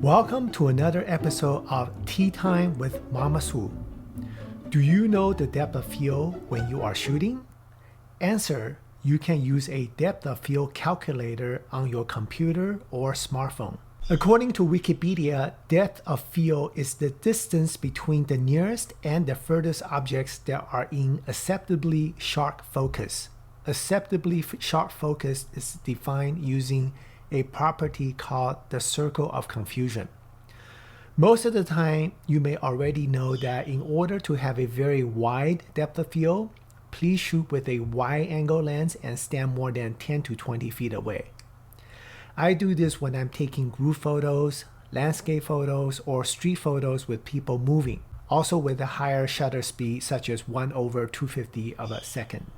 Welcome to another episode of Tea Time with Mama Swoo. Do you know the depth of field when you are shooting? Answer: you can use a depth of field calculator on your computer or smartphone. According to Wikipedia, depth of field is the distance between the nearest and the furthest objects that are in acceptably sharp focus. Acceptably sharp focus is defined using a property called the circle of confusion. Most of the time, you may already know that in order to have a very wide depth of field, please shoot with a wide-angle lens and stand more than 10 to 20 feet away. I do this when I'm taking group photos, landscape photos, or street photos with people moving, also with a higher shutter speed such as 1/250 of a second.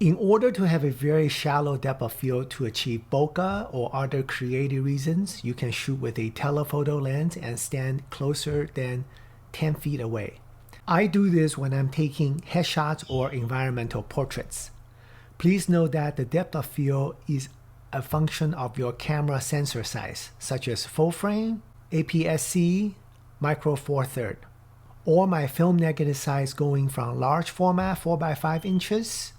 In order to have a very shallow depth of field to achieve bokeh or other creative reasons, you can shoot with a telephoto lens and stand closer than 10 feet away. I do this when I'm taking headshots or environmental portraits. Please note that the depth of field is a function of your camera sensor size, such as full frame, APS-C, micro four thirds, or my film negative size going from large format 4x5 inches,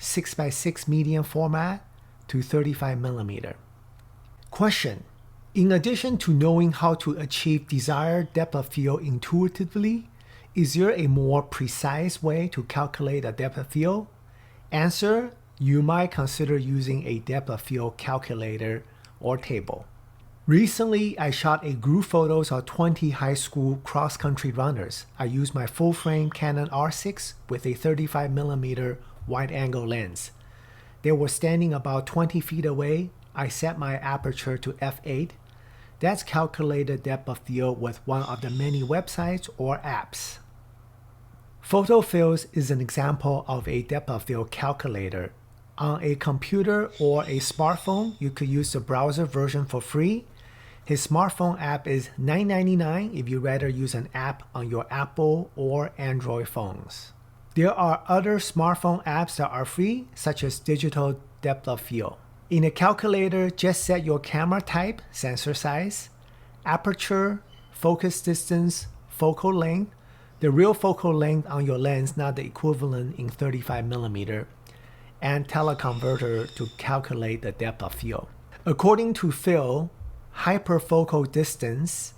6x6 medium format to 35 millimeter. Question: in addition to knowing how to achieve desired depth of field intuitively, is there a more precise way to calculate a depth of field? Answer: you might consider using a depth of field calculator or table. Recently, I shot a group photos of 20 high school cross-country runners. I used my full-frame Canon R6 with a 35 millimeter wide-angle lens. They were standing about 20 feet away. I set my aperture to f8. That's calculated depth of field with one of the many websites or apps. PhotoFills is an example of a depth of field calculator. On a computer or a smartphone, you could use the browser version for free. His smartphone app is $9.99 if you'd rather use an app on your Apple or Android phones. There are other smartphone apps that are free, such as Digital Depth of Field. In a calculator, just set your camera type, sensor size, aperture, focus distance, focal length, the real focal length on your lens, not the equivalent in 35 millimeter, and teleconverter to calculate the depth of field. According to Phil, hyperfocal distance,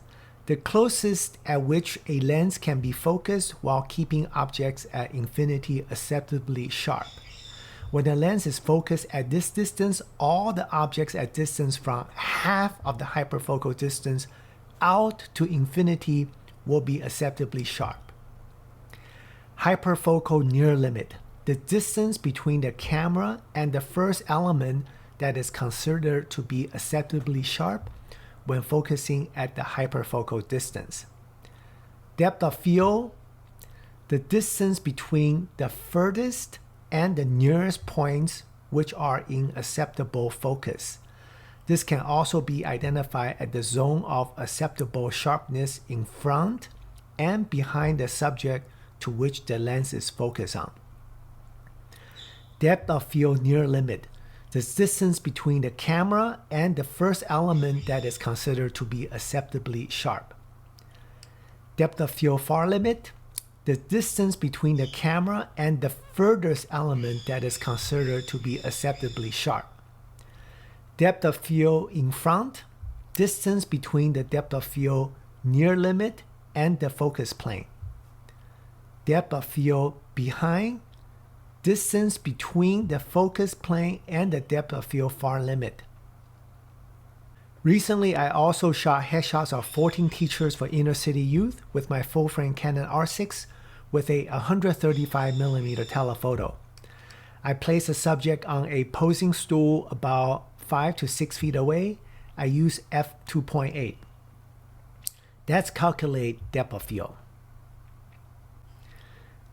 the closest at which a lens can be focused while keeping objects at infinity acceptably sharp. When the lens is focused at this distance, all the objects at distance from half of the hyperfocal distance out to infinity will be acceptably sharp. Hyperfocal near limit, the distance between the camera and the first element that is considered to be acceptably sharp when focusing at the hyperfocal distance. Depth of field, the distance between the furthest and the nearest points which are in acceptable focus. This can also be identified as the zone of acceptable sharpness in front and behind the subject to which the lens is focused on. Depth of field near limit, the distance between the camera and the first element that is considered to be acceptably sharp. Depth of field far limit, the distance between the camera and the furthest element that is considered to be acceptably sharp. Depth of field in front, distance between the depth of field near limit and the focus plane. Depth of field behind, distance between the focus plane and the depth of field far limit. Recently, I also shot headshots of 14 teachers for inner city youth with my full-frame Canon R6 with a 135 millimeter telephoto. I placed the subject on a posing stool about 5 to 6 feet away. I use f2.8. That's calculate depth of field.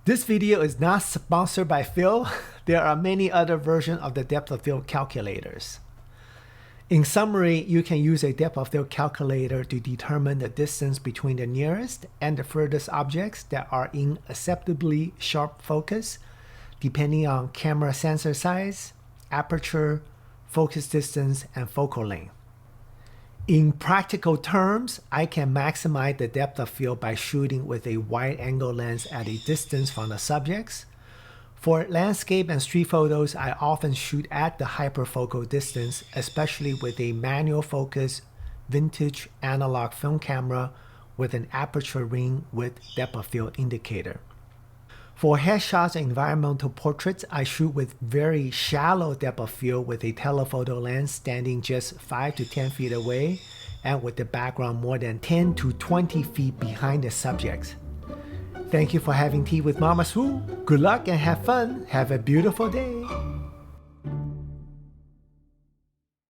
This video is not sponsored by Phil. There are many other versions of the depth of field calculators. In summary, you can use a depth of field calculator to determine the distance between the nearest and the furthest objects that are in acceptably sharp focus, depending on camera sensor size, aperture, focus distance, and focal length. In practical terms, I can maximize the depth of field by shooting with a wide-angle lens at a distance from the subjects. For landscape and street photos, I often shoot at the hyperfocal distance, especially with a manual focus vintage analog film camera with an aperture ring with depth of field indicator. For headshots and environmental portraits, I shoot with very shallow depth of field with a telephoto lens standing just 5 to 10 feet away and with the background more than 10 to 20 feet behind the subjects. Thank you for having tea with Mama Swoo. Good luck and have fun. Have a beautiful day.